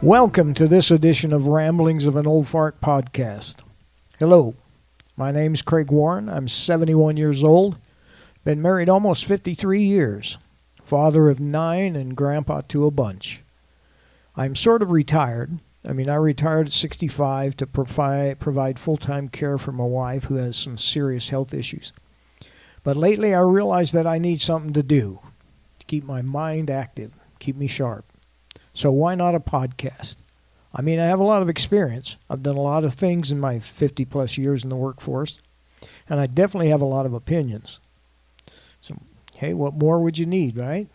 Welcome to this edition of Ramblings of an Old Fart podcast. Hello, my name's Craig Warren. I'm 71 years old, been married almost 53 years, father of 9 and grandpa to a bunch. I'm sort of retired. I retired at 65 to provide full-time care for my wife who has some serious health issues. But lately I realized that I need something to do to keep my mind active, keep me sharp. So why not a podcast? I have a lot of experience. I've done a lot of things in my 50 plus years in the workforce, and I definitely have a lot of opinions. So, hey, what more would you need, right?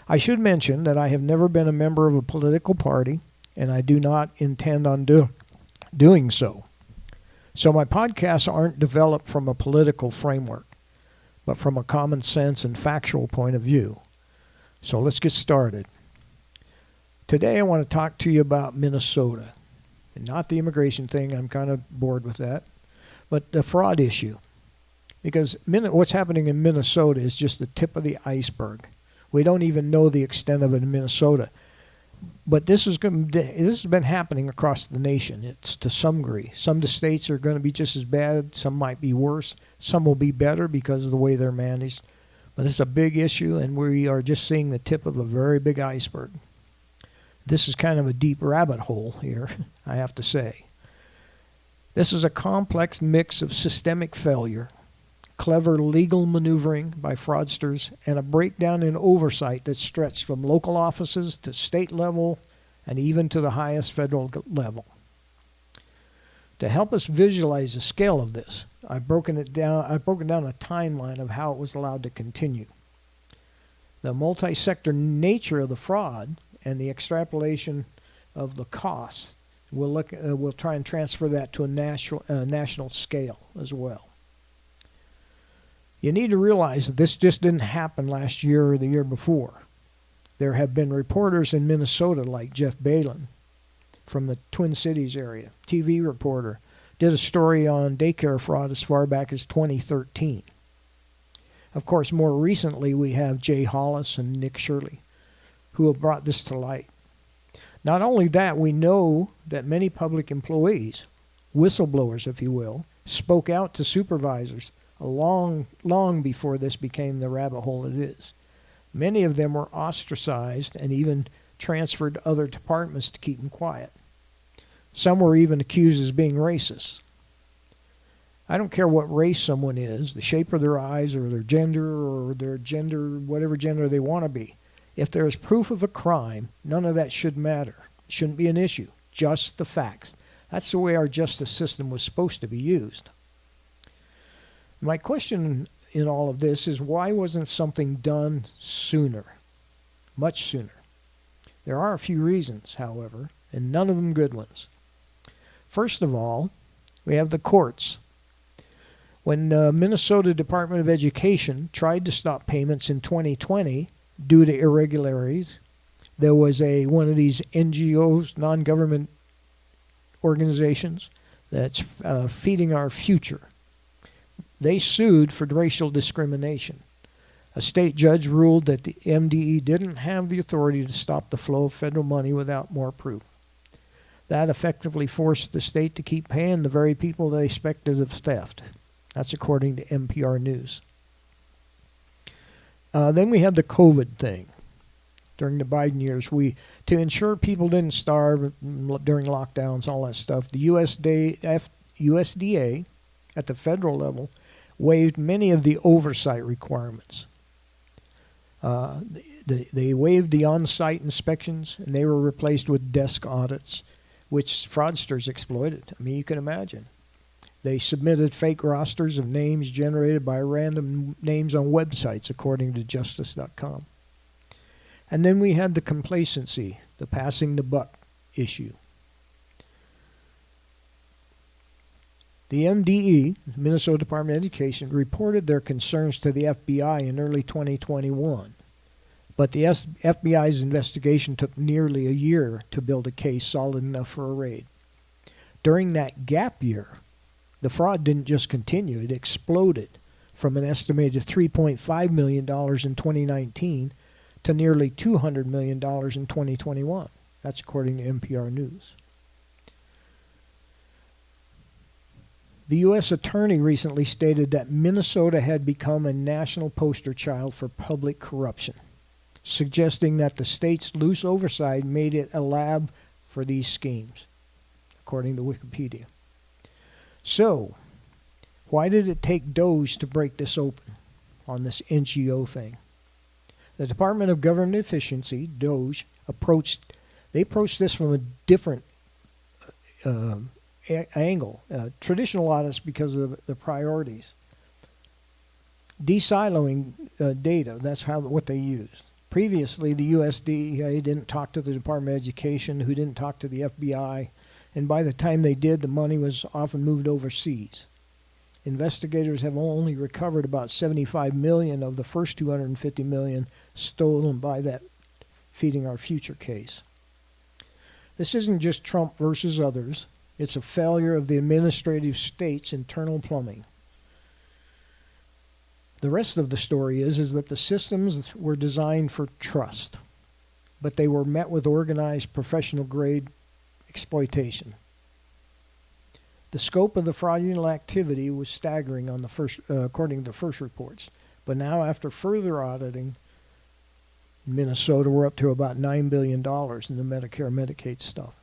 I should mention that I have never been a member of a political party, and I do not intend on doing so. So my podcasts aren't developed from a political framework, but from a common sense and factual point of view. So let's get started. Today I want to talk to you about Minnesota, and not the immigration thing. I'm kind of bored with that, but the fraud issue. Because what's happening in Minnesota is just the tip of the iceberg. We don't even know the extent of it in Minnesota. But this has been happening across the nation. It's to some degree. Some of the states are going to be just as bad. Some might be worse. Some will be better because of the way they're managed. But it's a big issue, and we are just seeing the tip of a very big iceberg. This is kind of a deep rabbit hole here, I have to say. This is a complex mix of systemic failure, clever legal maneuvering by fraudsters, and a breakdown in oversight that stretched from local offices to state level and even to the highest federal level. To help us visualize the scale of this, I've broken down a timeline of how it was allowed to continue. The multi-sector nature of the fraud and the extrapolation of the costs, we'll try and transfer that to a national scale as well. You need to realize that this just didn't happen last year or the year before. There have been reporters in Minnesota like Jeff Balin from the Twin Cities area, TV reporter, did a story on daycare fraud as far back as 2013. Of course, more recently we have Jay Hollis and Nick Shirley, who have brought this to light. Not only that, we know that many public employees, whistleblowers if you will, spoke out to supervisors long before this became the rabbit hole it is. Many of them were ostracized and even transferred to other departments to keep them quiet. Some were even accused as being racist. I don't care what race someone is, the shape of their eyes or their gender, whatever gender they want to be. If there is proof of a crime, none of that should matter. It shouldn't be an issue, just the facts. That's the way our justice system was supposed to be used. My question in all of this is, why wasn't something done sooner? Much sooner. There are a few reasons, however, and none of them good ones. First of all, we have the courts. When Minnesota Department of Education tried to stop payments in 2020, due to irregularities, there was one of these NGOs, non-government organizations, that's feeding our future. They sued for racial discrimination. A state judge ruled that the MDE didn't have the authority to stop the flow of federal money without more proof. That effectively forced the state to keep paying the very people they suspected of theft. That's according to NPR News. Then we had the COVID thing during the Biden years. To ensure people didn't starve during lockdowns, all that stuff, the USDA at the federal level waived many of the oversight requirements. They waived the on-site inspections, and they were replaced with desk audits, which fraudsters exploited. You can imagine. They submitted fake rosters of names generated by random names on websites, according to Justice.com. And then we had the complacency, the passing the buck issue. The MDE, Minnesota Department of Education, reported their concerns to the FBI in early 2021. But the FBI's investigation took nearly a year to build a case solid enough for a raid. During that gap year, the fraud didn't just continue, it exploded from an estimated $3.5 million in 2019 to nearly $200 million in 2021. That's according to NPR News. The U.S. Attorney recently stated that Minnesota had become a national poster child for public corruption, suggesting that the state's loose oversight made it a lab for these schemes, according to Wikipedia. So, why did it take DOGE to break this open on this NGO thing? The Department of Government Efficiency, DOGE, approached this from a different angle. Traditional audits because of the priorities. De-siloing data, that's what they used. Previously, the USDA didn't talk to the Department of Education, who didn't talk to the FBI, and by the time they did, the money was often moved overseas. Investigators have only recovered about $75 million of the first $250 million stolen by that Feeding Our Future case. This isn't just Trump versus others. It's a failure of the administrative state's internal plumbing. The rest of the story is that the systems were designed for trust, but they were met with organized professional-grade exploitation. The scope of the fraudulent activity was staggering on the according to the first reports, but now after further auditing, in Minnesota, we're up to about $9 billion in the Medicare Medicaid stuff.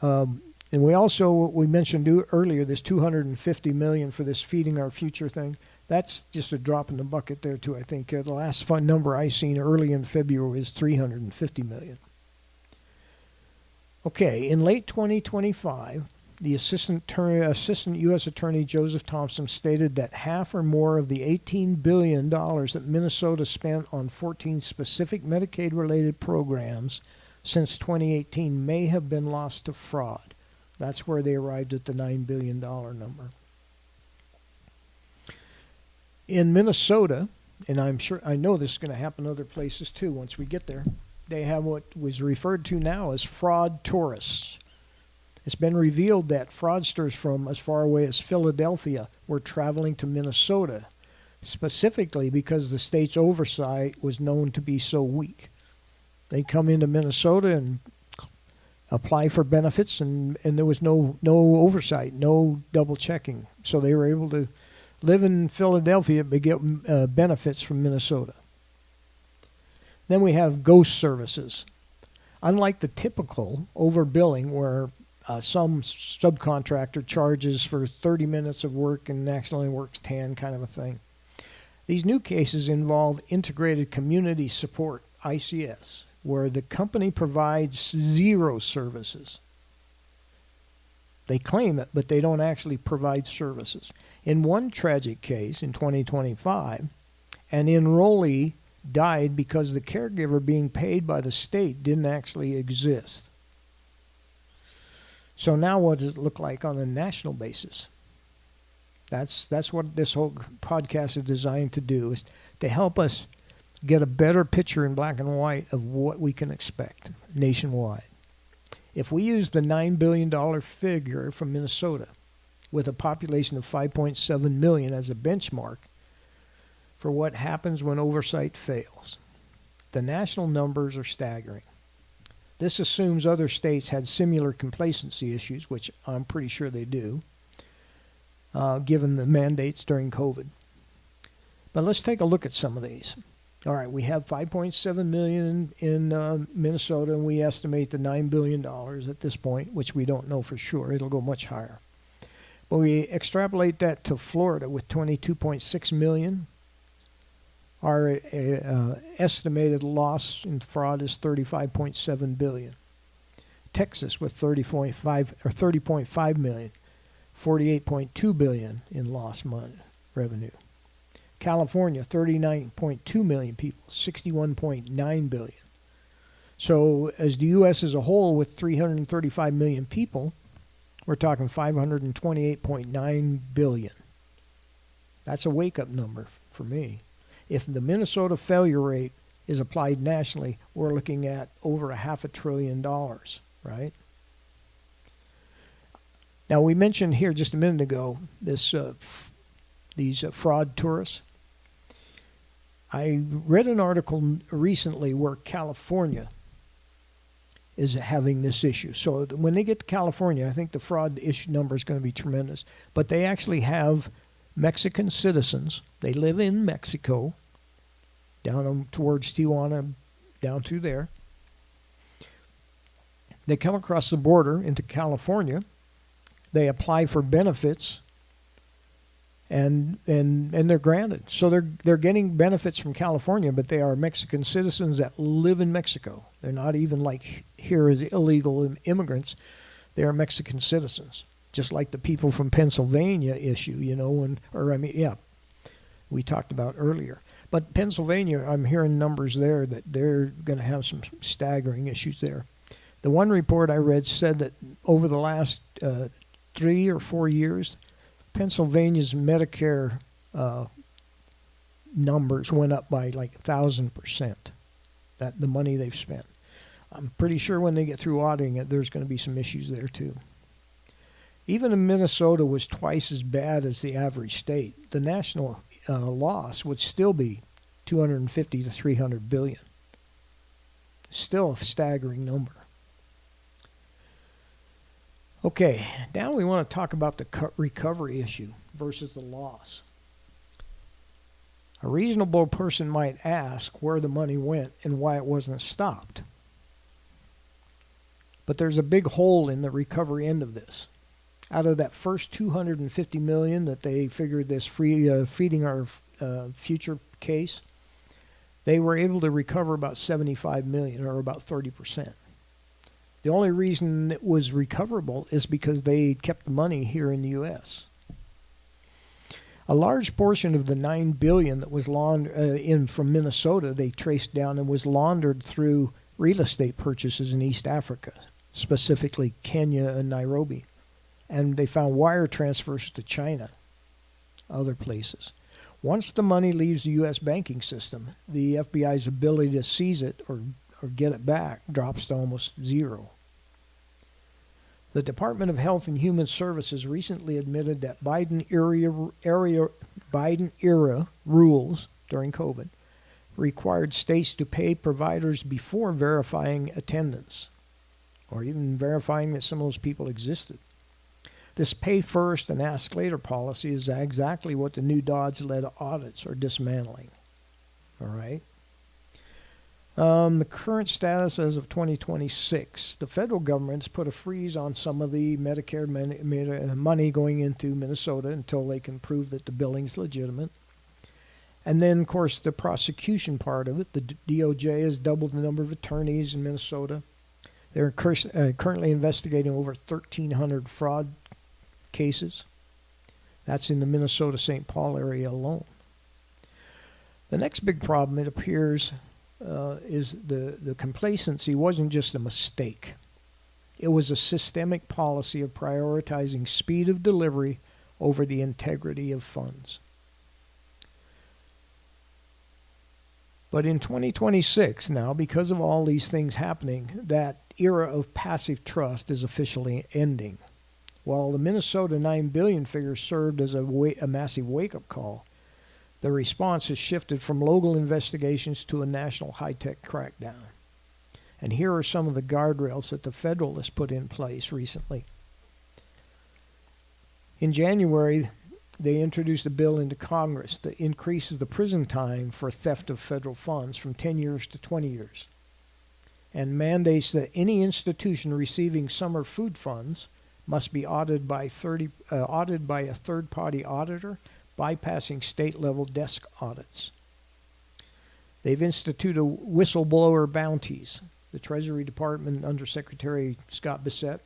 And we mentioned earlier this $250 million for this Feeding Our Future thing. That's just a drop in the bucket there too. I think the last number I seen early in February is $350 million. Okay, in late 2025, the Assistant U.S. Attorney Joseph Thompson stated that half or more of the $18 billion that Minnesota spent on 14 specific Medicaid-related programs since 2018 may have been lost to fraud. That's where they arrived at the $9 billion number. In Minnesota, and I know this is going to happen other places too once we get there, they have what was referred to now as fraud tourists. It's been revealed that fraudsters from as far away as Philadelphia were traveling to Minnesota, specifically because the state's oversight was known to be so weak. They come into Minnesota and apply for benefits, and there was no oversight, no double checking. So they were able to live in Philadelphia but get benefits from Minnesota. Then we have ghost services. Unlike the typical overbilling where some subcontractor charges for 30 minutes of work and actually works 10 kind of a thing, these new cases involve integrated community support, ICS, where the company provides zero services. They claim it, but they don't actually provide services. In one tragic case in 2025, an enrollee died because the caregiver being paid by the state didn't actually exist. So now what does it look like on a national basis? That's what this whole podcast is designed to do, is to help us get a better picture in black and white of what we can expect nationwide. If we use the $9 billion figure from Minnesota with a population of 5.7 million as a benchmark for what happens when oversight fails, the national numbers are staggering. This assumes other states had similar complacency issues, which I'm pretty sure they do, given the mandates during COVID. But let's take a look at some of these. All right, we have 5.7 million in Minnesota, and we estimate the $9 billion at this point, which we don't know for sure. It'll go much higher. But we extrapolate that to Florida with 22.6 million. Our estimated loss in fraud is 35.7 billion. Texas with 30.5 million, 48.2 billion in lost money revenue. California, 39.2 million people, 61.9 billion. So as the U.S. as a whole with 335 million people, we're talking 528.9 billion. That's a wake-up number for me. If the Minnesota failure rate is applied nationally, we're looking at over $500 billion, right? Now, we mentioned here just a minute ago these fraud tourists. I read an article recently where California is having this issue. So when they get to California, I think the fraud issue number is going to be tremendous. But they actually have Mexican citizens. They live in Mexico, down towards Tijuana, down through there. They come across the border into California. They apply for benefits, and they're granted. So they're getting benefits from California, but they are Mexican citizens that live in Mexico. They're not even like here as illegal immigrants. They are Mexican citizens, just like the people from Pennsylvania issue, we talked about earlier. But Pennsylvania, I'm hearing numbers there that they're going to have some staggering issues there. The one report I read said that over the last 3 or 4 years, Pennsylvania's Medicare numbers went up by like 1,000%. That the money they've spent. I'm pretty sure when they get through auditing it, there's going to be some issues there too. Even in Minnesota was twice as bad as the average state. The national loss would still be 250 to 300 billion. Still a staggering number. Okay, now we want to talk about the recovery issue versus the loss. A reasonable person might ask where the money went and why it wasn't stopped. But there's a big hole in the recovery end of this. Out of that first 250 million that they figured this feeding our future case, they were able to recover about 75 million, or about 30%. The only reason it was recoverable is because they kept the money here in the U.S. A large portion of the $9 billion that was in from Minnesota, they traced down and was laundered through real estate purchases in East Africa, specifically Kenya and Nairobi. And they found wire transfers to China, other places. Once the money leaves the U.S. banking system, the FBI's ability to seize it or get it back drops to almost zero. The Department of Health and Human Services recently admitted that Biden era rules during COVID required states to pay providers before verifying attendance, or even verifying that some of those people existed. This pay first and ask later policy is exactly what the new Dodds-led audits are dismantling. All right. The current status as of 2026, the federal government's put a freeze on some of the Medicare money going into Minnesota until they can prove that the billing's legitimate. And then, of course, the prosecution part of it, the DOJ has doubled the number of attorneys in Minnesota. They're currently investigating over 1,300 fraud cases. That's in the Minnesota-St. Paul area alone. The next big problem, it appears, is the complacency wasn't just a mistake. It was a systemic policy of prioritizing speed of delivery over the integrity of funds. But in 2026 now, because of all these things happening, that era of passive trust is officially ending. While the Minnesota $9 billion figure served as a massive wake-up call, the response has shifted from local investigations to a national high-tech crackdown. And here are some of the guardrails that the Federalists put in place recently. In January, they introduced a bill into Congress that increases the prison time for theft of federal funds from 10 years to 20 years, and mandates that any institution receiving summer food funds must be audited by a third-party auditor, bypassing state-level desk audits. They've instituted whistleblower bounties. The Treasury Department, under Secretary Scott Bissett,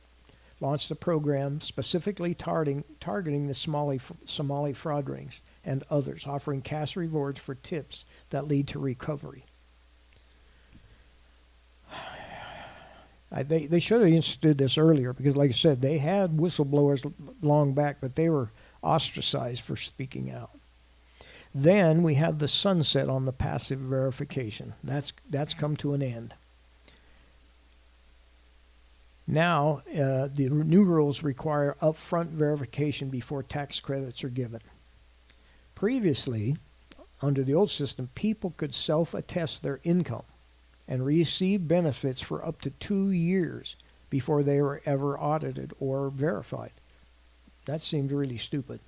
launched a program specifically targeting the Somali fraud rings and others, offering cash rewards for tips that lead to recovery. They should have instituted this earlier because, like I said, they had whistleblowers long back, but they were ostracized for speaking out. Then we have the sunset on the passive verification. That's come to an end. Now, the new rules require upfront verification before tax credits are given. Previously, under the old system, people could self-attest their income and receive benefits for up to 2 years before they were ever audited or verified. That seemed really stupid.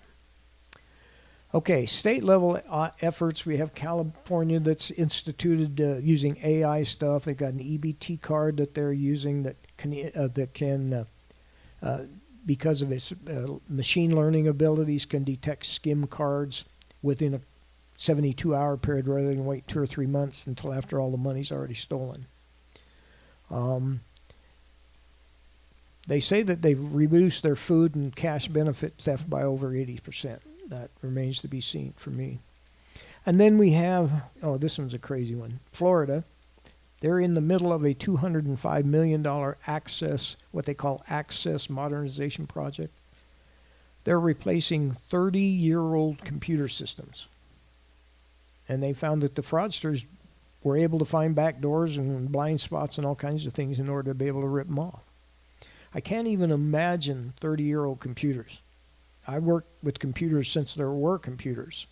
Okay, state level efforts. We have California that's instituted using AI stuff. They've got an EBT card that they're using that can because of its machine learning abilities, can detect skim cards within a 72-hour period rather than wait 2 or 3 months until after all the money's already stolen. They say that they've reduced their food and cash benefit theft by over 80%. That remains to be seen for me. And then we have, this one's a crazy one. Florida, they're in the middle of a $205 million what they call access modernization project. They're replacing 30-year-old computer systems. And they found that the fraudsters were able to find back doors and blind spots and all kinds of things in order to be able to rip them off. I can't even imagine 30-year-old computers. I worked with computers since there were computers.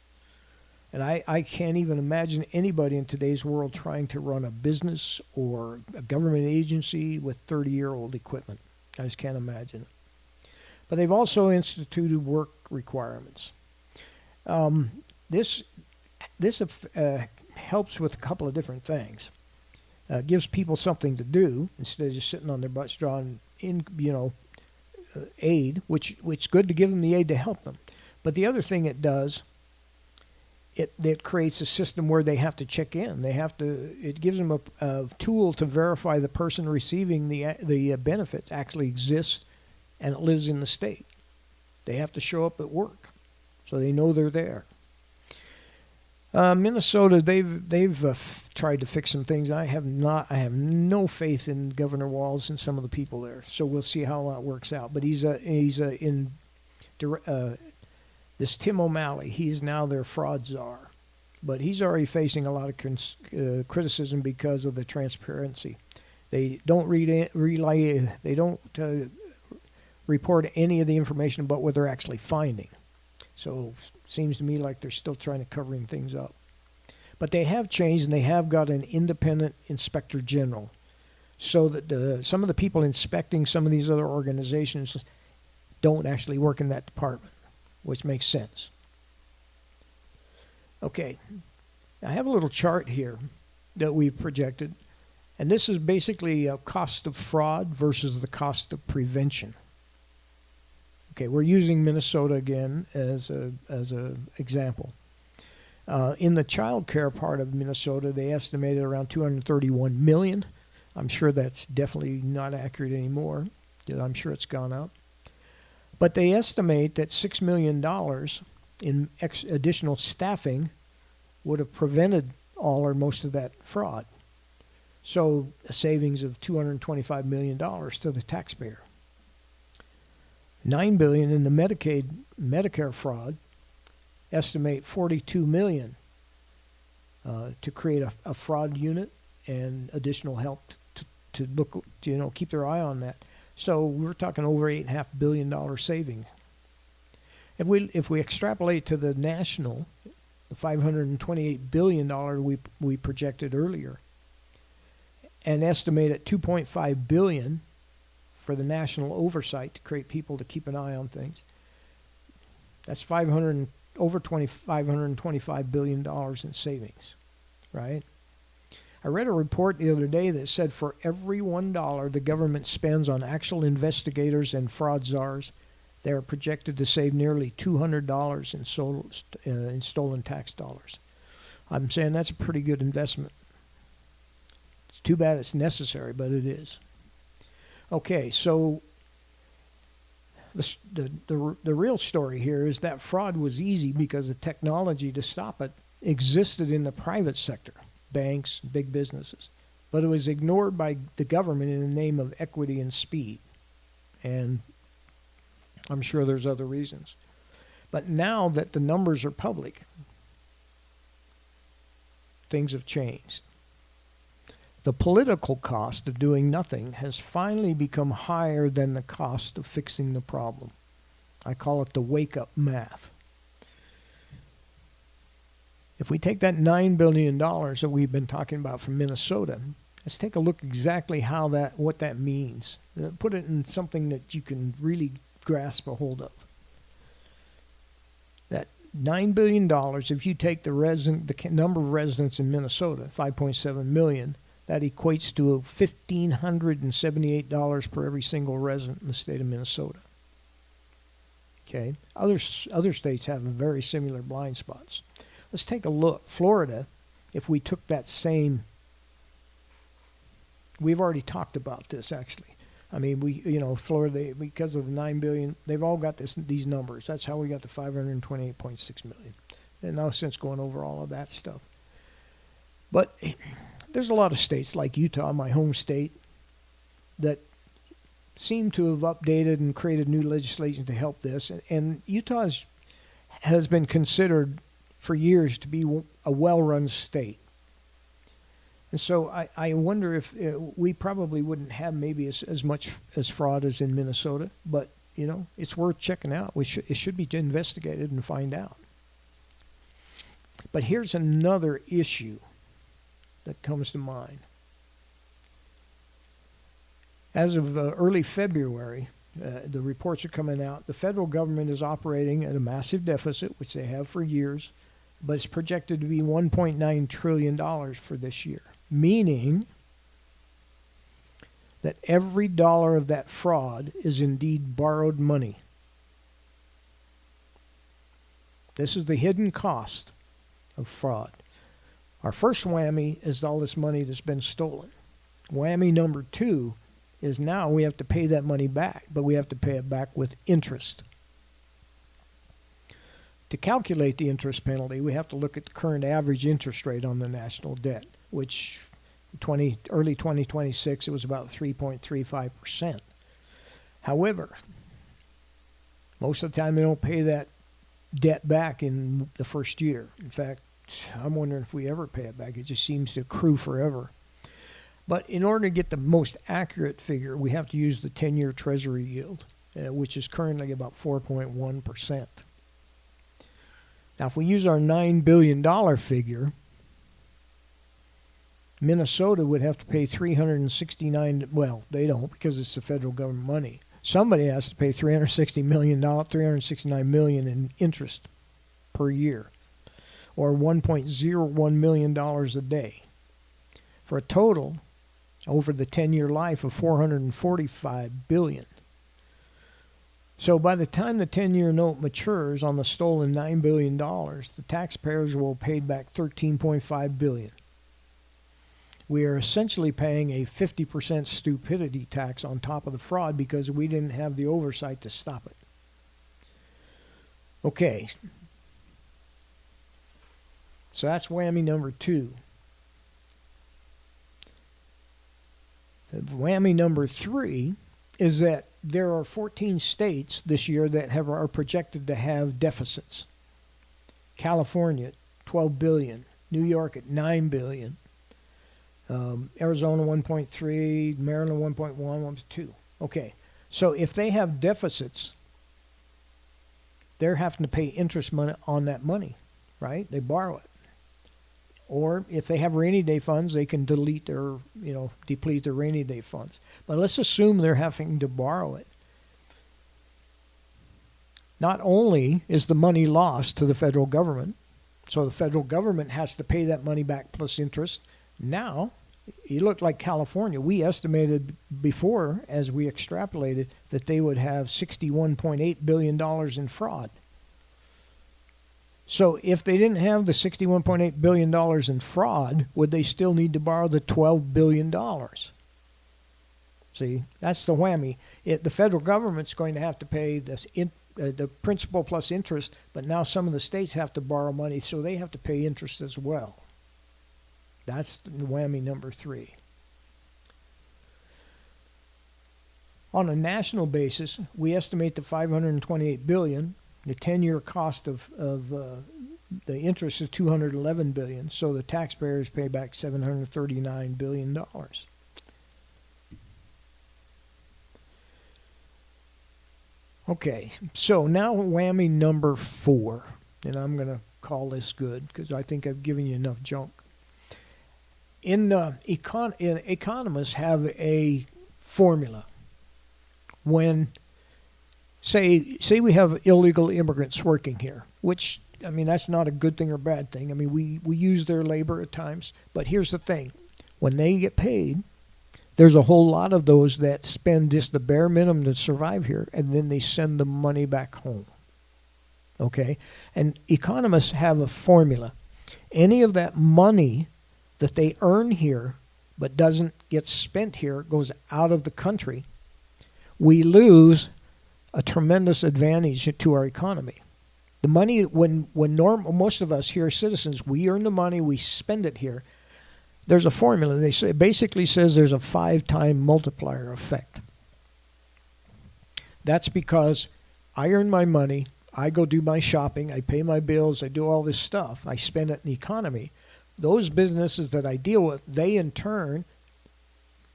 And I can't even imagine anybody in today's world trying to run a business or a government agency with 30-year-old equipment. I just can't imagine it. But they've also instituted work requirements. This helps with a couple of different things. Gives people something to do instead of just sitting on their butts drawing aid, which it's good to give them the aid to help them. But the other thing it does, it creates a system where they have to check in. It gives them a tool to verify the person receiving the benefits actually exists and it lives in the state. They have to show up at work, so they know they're there. Minnesota, they've tried to fix some things. I have no faith in Governor Walz and some of the people there. So we'll see how that works out. But this Tim O'Malley, he's now their fraud czar. But he's already facing a lot of criticism because of the transparency. They don't report any of the information about what they're actually finding. So seems to me like they're still trying to covering things up. But they have changed, and they have got an independent inspector general, so that some of the people inspecting some of these other organizations don't actually work in that department, which makes sense. Okay, I have a little chart here that we've projected, and this is basically a cost of fraud versus the cost of prevention. Okay, we're using Minnesota again as a example. In the child care part of Minnesota, they estimated around $231 million. I'm sure that's definitely not accurate anymore, because I'm sure it's gone up. But they estimate that $6 million in additional staffing would have prevented all or most of that fraud. So a savings of $225 million to the taxpayer. $9 billion in the Medicare fraud, estimate $42 million to create a fraud unit and additional help to look, keep their eye on that. So we're talking over $8.5 billion saving. If we extrapolate to the national, the $528 billion we projected earlier, and estimate at $2.5 billion for the national oversight to create people to keep an eye on things. That's $525 billion in savings, right? I read a report the other day that said for every $1 the government spends on actual investigators and fraud czars, they are projected to save nearly $200 in stolen tax dollars. I'm saying that's a pretty good investment. It's too bad it's necessary, but it is. Okay, so the real story here is that fraud was easy because the technology to stop it existed in the private sector, banks, big businesses, but it was ignored by the government in the name of equity and speed. And I'm sure there's other reasons. But now that the numbers are public, things have changed. The political cost of doing nothing has finally become higher than the cost of fixing the problem. I call it the wake-up math. If we take that $9 billion that we've been talking about from Minnesota, let's take a look exactly what that means. Put it in something that you can really grasp a hold of. That $9 billion, if you take the number of residents in Minnesota, 5.7 million, that equates to $1,578 per every single resident in the state of Minnesota. Okay, other states have very similar blind spots. Let's take a look. Florida, if we took that same, we've already talked about this actually. I mean, Florida, because of the $9 billion, they've all got these numbers. That's how we got to 528.6 million. And no sense going over all of that stuff. But there's a lot of states like Utah, my home state, that seem to have updated and created new legislation to help this. And Utah has been considered for years to be a well-run state. And so I wonder if we probably wouldn't have maybe as much as fraud as in Minnesota, but it's worth checking out. It should be investigated and find out. But here's another issue that comes to mind. As of early February, the reports are coming out. The federal government is operating at a massive deficit, which they have for years, but it's projected to be $1.9 trillion for this year. Meaning that every dollar of that fraud is indeed borrowed money. This is the hidden cost of fraud. Our first whammy is all this money that's been stolen. Whammy number 2 is now we have to pay that money back, but we have to pay it back with interest. To calculate the interest penalty, we have to look at the current average interest rate on the national debt, which early 2026, it was about 3.35%. However, most of the time they don't pay that debt back in the first year. In fact, I'm wondering if we ever pay it back. It just seems to accrue forever. But in order to get the most accurate figure, we have to use the 10-year Treasury yield, which is currently about 4.1%. Now, if we use our $9 billion figure, Minnesota would have to pay $369. Well, they don't because it's the federal government money. Somebody has to pay $369 million in interest per year, or $1.01 million a day, for a total over the 10-year life of $445 billion. So by the time the 10-year note matures on the stolen $9 billion, the taxpayers will have paid back $13.5 billion. We are essentially paying a 50% stupidity tax on top of the fraud because we didn't have the oversight to stop it. Okay. So that's whammy number 2. The whammy number 3 is that there are 14 states this year that are projected to have deficits. California, $12 billion. New York at $9 billion. Arizona 1.3, Maryland 1.1, 1.2. Okay, so if they have deficits, they're having to pay interest money on that money, right? They borrow it. Or if they have rainy day funds, they can deplete their rainy day funds. But let's assume they're having to borrow it. Not only is the money lost to the federal government, so the federal government has to pay that money back plus interest. Now, you look like California. We estimated before, as we extrapolated, that they would have $61.8 billion in fraud. So if they didn't have the $61.8 billion in fraud, would they still need to borrow the $12 billion? See, that's the whammy. The federal government's going to have to pay the principal plus interest, but now some of the states have to borrow money, so they have to pay interest as well. That's whammy number 3. On a national basis, we estimate the $528 billion. The 10-year cost of the interest is $211 billion, so the taxpayers pay back $739 billion. Okay, so now whammy number 4, and I'm going to call this good because I think I've given you enough junk. Economists have a formula. When say we have illegal immigrants working here, which I mean that's not a good thing or bad thing. I mean we use their labor at times, but here's the thing: when they get paid, there's a whole lot of those that spend just the bare minimum to survive here, and then they send the money back home. Okay, and economists have a formula: any of that money that they earn here but doesn't get spent here, goes out of the country, we lose a tremendous advantage to our economy. The money, when most of us here are citizens, we earn the money, we spend it here. There's a formula. They say, it basically says there's a 5-time multiplier effect. That's because I earn my money, I go do my shopping, I pay my bills, I do all this stuff, I spend it in the economy. Those businesses that I deal with, they in turn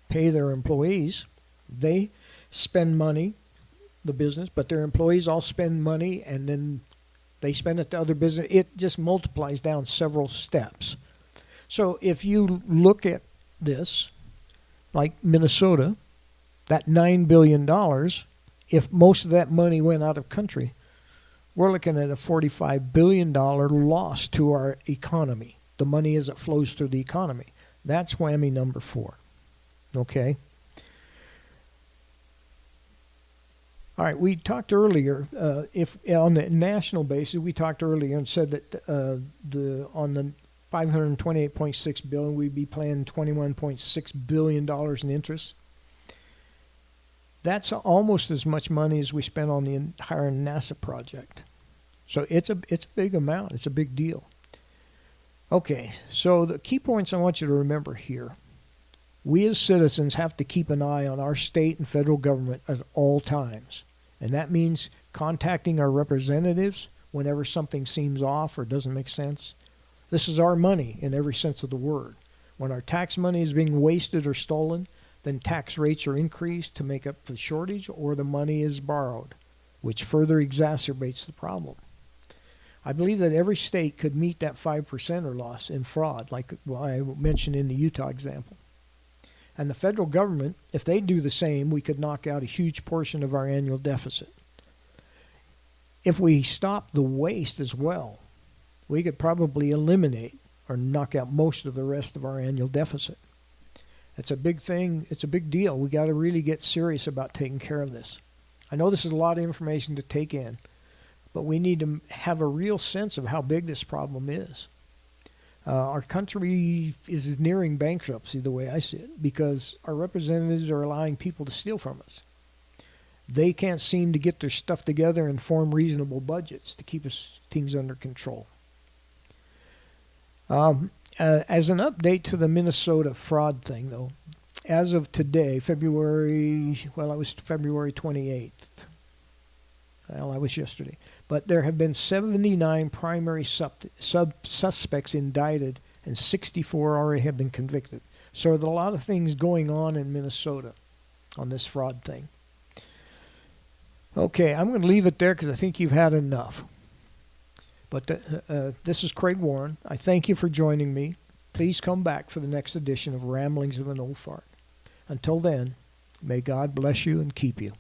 pay their employees. They spend money, the business, but their employees all spend money, and then they spend it to other business. It just multiplies down several steps. So if you look at this, like Minnesota, that $9 billion, if most of that money went out of country, we're looking at a $45 billion loss to our economy. The money as it flows through the economy. That's whammy number 4. Okay? All right, we talked earlier, if on the national basis, we talked earlier and said that on the $528.6 billion, we'd be paying $21.6 billion in interest. That's almost as much money as we spent on the entire NASA project. So it's a big amount. It's a big deal. Okay, so the key points I want you to remember here. We as citizens have to keep an eye on our state and federal government at all times. And that means contacting our representatives whenever something seems off or doesn't make sense. This is our money in every sense of the word. When our tax money is being wasted or stolen, then tax rates are increased to make up the shortage, or the money is borrowed, which further exacerbates the problem. I believe that every state could meet that 5% loss in fraud, like I mentioned in the Utah example. And the federal government, if they do the same, we could knock out a huge portion of our annual deficit. If we stop the waste as well, we could probably eliminate or knock out most of the rest of our annual deficit. It's a big thing. It's a big deal. We got to really get serious about taking care of this. I know this is a lot of information to take in, but we need to have a real sense of how big this problem is. Our country is nearing bankruptcy the way I see it, because our representatives are allowing people to steal from us. They can't seem to get their stuff together and form reasonable budgets to keep things under control. As an update to the Minnesota fraud thing, though, as of today, February 28th. Well, that was yesterday. But there have been 79 primary suspects indicted, and 64 already have been convicted. So there's a lot of things going on in Minnesota on this fraud thing. Okay, I'm going to leave it there because I think you've had enough. But this is Craig Warren. I thank you for joining me. Please come back for the next edition of Ramblings of an Old Fart. Until then, may God bless you and keep you.